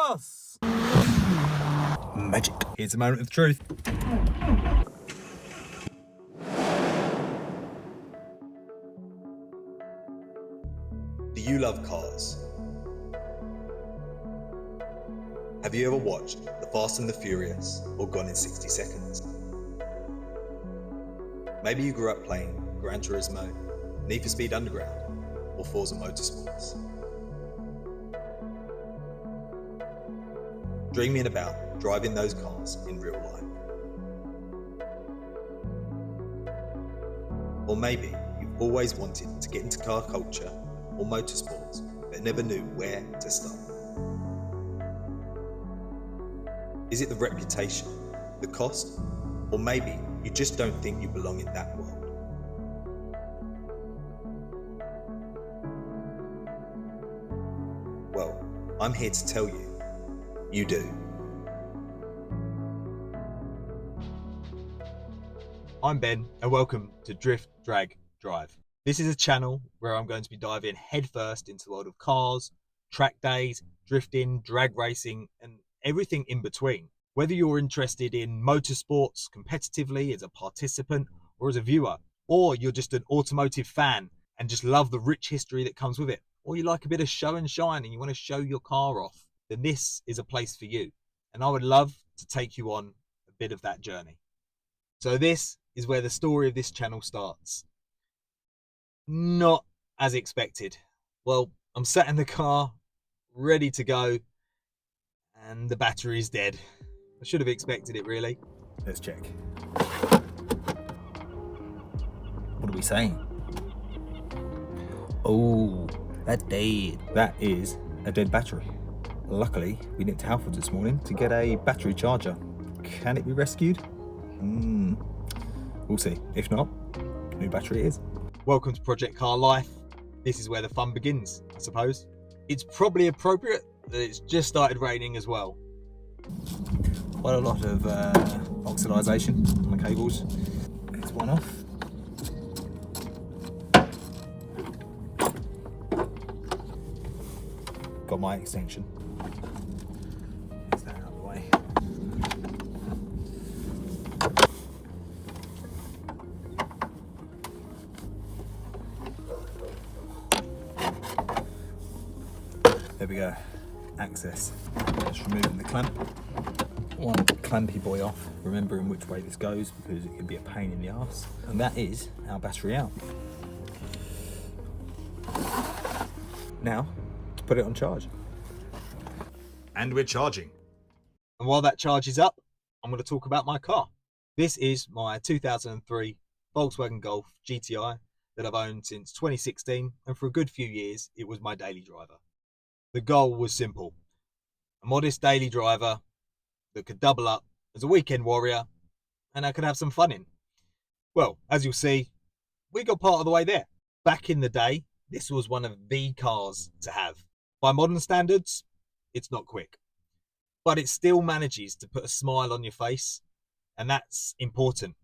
Yes! Magic. Here's a moment of truth. Do you love cars? Have you ever watched The Fast and the Furious or Gone in 60 Seconds? Maybe you grew up playing Gran Turismo, Need for Speed Underground, or Forza Motorsports. Dreaming about driving those cars in real life. Or maybe you've always wanted to get into car culture or motorsports, but never knew where to start. Is it the reputation, the cost, or maybe you just don't think you belong in that world? Well, I'm here to tell you, you do. I'm Ben and welcome to Drift, Drag, Drive. This is a channel where I'm going to be diving headfirst into the world of cars, track days, drifting, drag racing and everything in between. Whether you're interested in motorsports competitively as a participant or as a viewer, or you're just an automotive fan and just love the rich history that comes with it, or you like a bit of show and shine and you want to show your car off, then this is a place for you. And I would love to take you on a bit of that journey. So this is where the story of this channel starts. Not as expected. Well, I'm sat in the car, ready to go, and the battery's dead. I should have expected it, really. Let's check. What are we saying? Oh, that's dead. That is a dead battery. Luckily, we nipped to Halfords this morning to get a battery charger. Can it be rescued? We'll see. If not, new battery it is. Welcome to Project Car Life. This is where the fun begins, I suppose. It's probably appropriate that it's just started raining as well. Quite a lot of oxidisation on the cables. There's one off. Got my extension. Get that out of the way. There we go. Access. Just removing the clamp. One clampy boy off, remembering which way this goes because it can be a pain in the arse. And that is our battery out. Now, to put it on charge. And we're charging. And while that charge is up, I'm going to talk about my car. This is my 2003 Volkswagen Golf GTI that I've owned since 2016, and for a good few years, it was my daily driver. The goal was simple. A modest daily driver that could double up as a weekend warrior and I could have some fun in. Well, as you'll see, we got part of the way there. Back in the day, this was one of the cars to have. By modern standards, it's not quick, but it still manages to put a smile on your face, and that's important.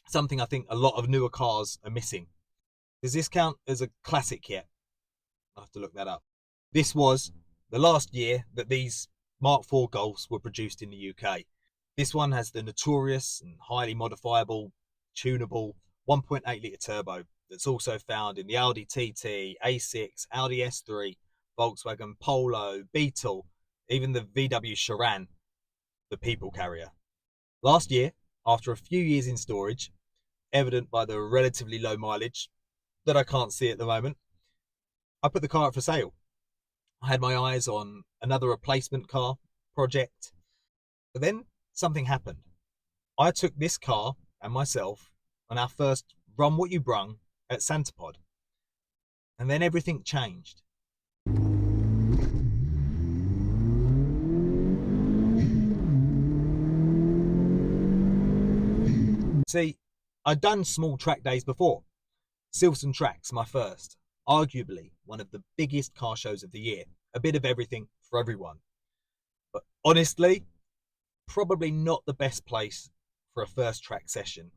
Something I think a lot of newer cars are missing. Does this count as a classic yet? I'll have to look that up. This was the last year that these Mark IV Golfs were produced in the UK. This one has the notorious and highly modifiable, tunable 1.8 litre turbo that's also found in the Audi TT, A6, Audi S3, Volkswagen Polo, Beetle, even the VW Charan, the people carrier. Last year, after a few years in storage, evident by the relatively low mileage that I can't see at the moment, I put the car up for sale. I had my eyes on another replacement car project, but then something happened. I took this car and myself on our first Run What You Brung at Santapod, and then everything changed. See, I'd done small track days before. Silverstone Tracks, my first. Arguably one of the biggest car shows of the year. A bit of everything for everyone. But honestly, probably not the best place for a first track session.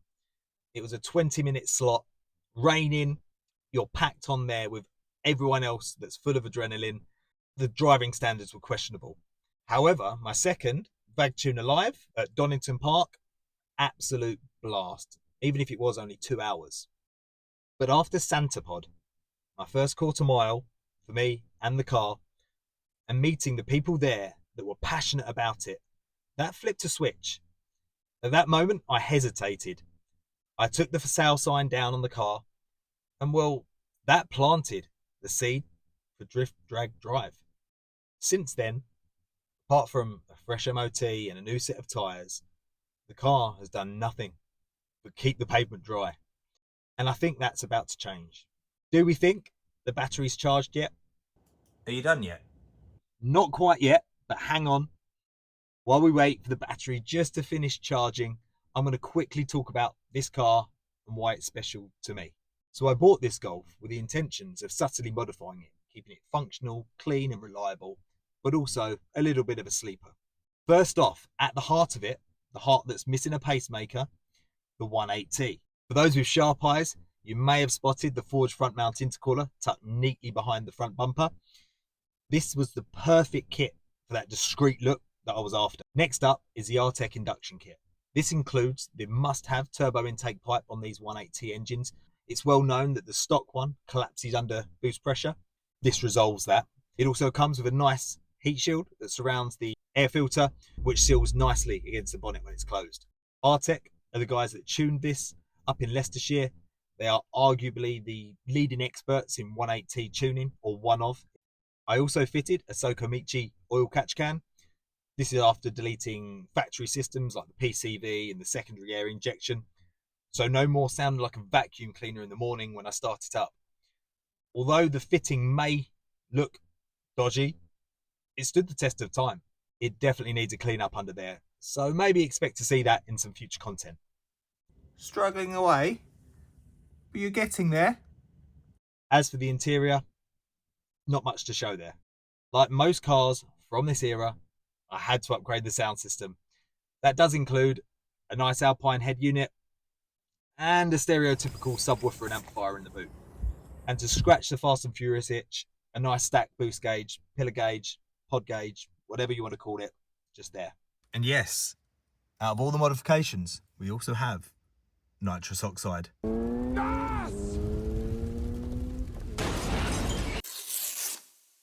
It was a 20-minute slot, raining, you're packed on there with everyone else that's full of adrenaline. The driving standards were questionable. However, my second, VAG Tune Alive at Donington Park, absolute blast, even if it was only 2 hours. But after Santa Pod, my first quarter mile for me and the car, and meeting the people there that were passionate about it, that flipped a switch. At that moment, I hesitated. I took the for sale sign down on the car, and well, that planted the seed for Drift, Drag, Drive. Since then, apart from a fresh MOT and a new set of tyres, the car has done nothing but keep the pavement dry. And I think that's about to change. Do we think the battery's charged yet? Are you done yet? Not quite yet, but hang on. While we wait for the battery just to finish charging, I'm going to quickly talk about this car and why it's special to me. So I bought this Golf with the intentions of subtly modifying it, keeping it functional, clean and reliable, but also a little bit of a sleeper. First off, at the heart of it, the heart that's missing a pacemaker, the 18T. For those with sharp eyes, you may have spotted the forged front mount intercooler tucked neatly behind the front bumper. This was the perfect kit for that discreet look that I was after. Next up is the Outtakes induction kit. This includes the must-have turbo intake pipe on these 18T engines. It's well known that the stock one collapses under boost pressure. This resolves that. It also comes with a nice heat shield that surrounds the air filter, which seals nicely against the bonnet when it's closed. Outtakes are the guys that tuned this up in Leicestershire. They are arguably the leading experts in 18T tuning, or one of. I also fitted a Sokomichi oil catch can. This is after deleting factory systems like the PCV and the secondary air injection. So no more sounding like a vacuum cleaner in the morning when I start it up. Although the fitting may look dodgy, it stood the test of time. It definitely needs a clean up under there. So maybe expect to see that in some future content. Struggling away, but you're getting there. As for the interior, not much to show there. Like most cars from this era, I had to upgrade the sound system. That does include a nice Alpine head unit and a stereotypical subwoofer and amplifier in the boot. And to scratch the Fast and Furious itch, a nice stack boost gauge, pillar gauge, pod gauge, whatever you want to call it, just there. And yes, out of all the modifications, we also have nitrous oxide.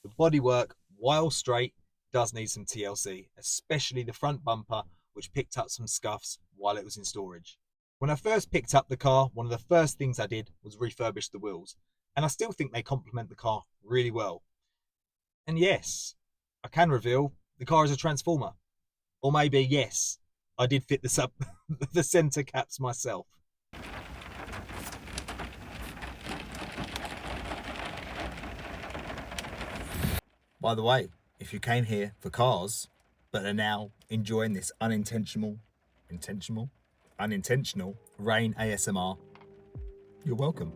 The bodywork, while straight, does need some TLC, especially the front bumper, which picked up some scuffs while it was in storage. When I first picked up the car, one of the first things I did was refurbish the wheels, and I still think they complement the car really well. And yes, I can reveal the car is a transformer. Or maybe, yes, I did fit the centre caps myself. By the way, if you came here for cars, but are now enjoying this unintentional rain ASMR, you're welcome.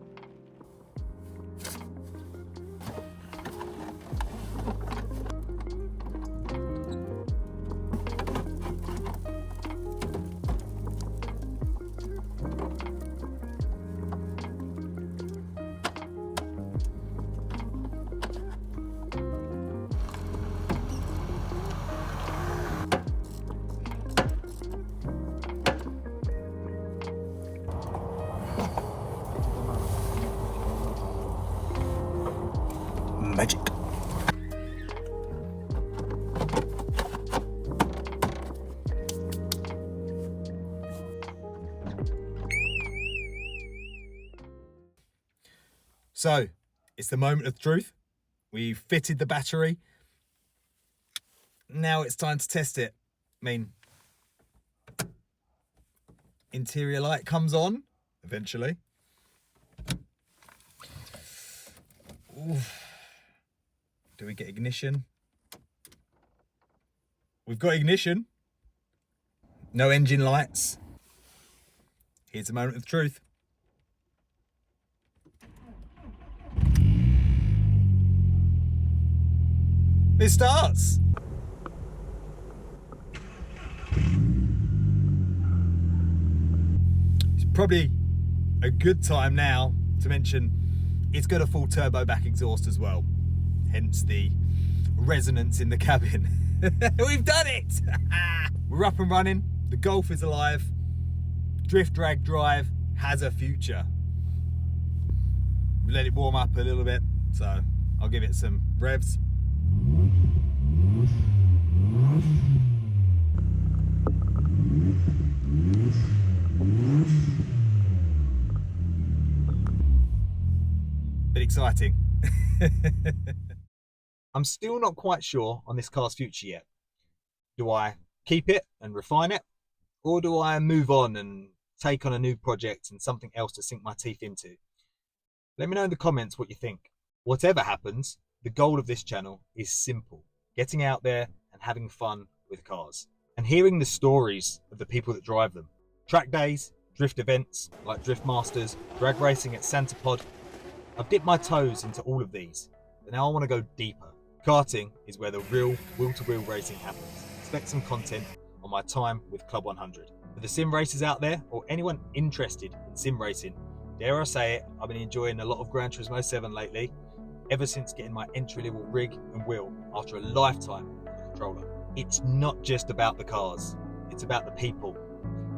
Magic. So, it's the moment of truth. We've fitted the battery. Now it's time to test it. I mean, interior light comes on eventually. Oof. Do we get ignition? We've got ignition. No engine lights. Here's the moment of truth. It starts. It's probably a good time now to mention it's got a full turbo back exhaust as well. Hence the resonance in the cabin. We've done it! We're up and running. The Golf is alive. Drift Drag Drive has a future. We let it warm up a little bit, so I'll give it some revs. Bit exciting. I'm still not quite sure on this car's future yet. Do I keep it and refine it? Or do I move on and take on a new project and something else to sink my teeth into? Let me know in the comments what you think. Whatever happens, the goal of this channel is simple. Getting out there and having fun with cars. And hearing the stories of the people that drive them. Track days, drift events like Drift Masters, drag racing at Santa Pod. I've dipped my toes into all of these, but now I want to go deeper. Karting is where the real wheel-to-wheel racing happens. Expect some content on my time with Club 100. For the sim racers out there, or anyone interested in sim racing, dare I say it, I've been enjoying a lot of Gran Turismo 7 lately, ever since getting my entry-level rig and wheel after a lifetime on the controller. It's not just about the cars, it's about the people.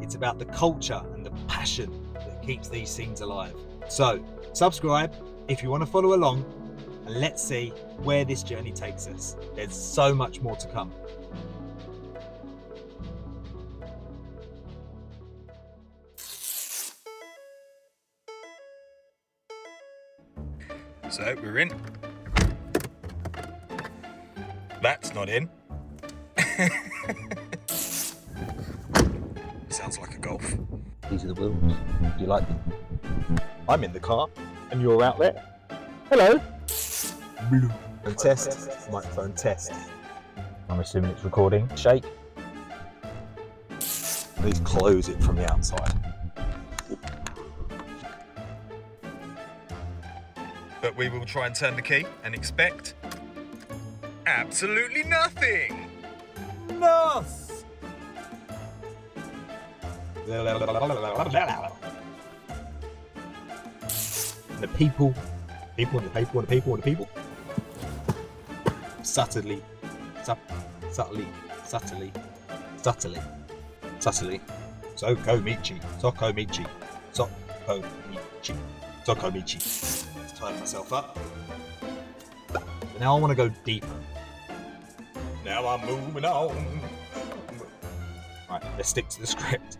It's about the culture and the passion that keeps these scenes alive. So, subscribe if you want to follow along, and let's see where this journey takes us. There's so much more to come. So we're in. That's not in. Sounds like a Golf. These are the wheels. Do you like them? I'm in the car, and you're out there. Hello. And test. Microphone test. I'm assuming it's recording. Shake. Please close it from the outside. But we will try and turn the key and expect absolutely nothing. Nos. The people, and the people. Subtly. Sokomichi. Let's tie myself up. But now I want to go deeper. Now I'm moving on. Right, let's stick to the script.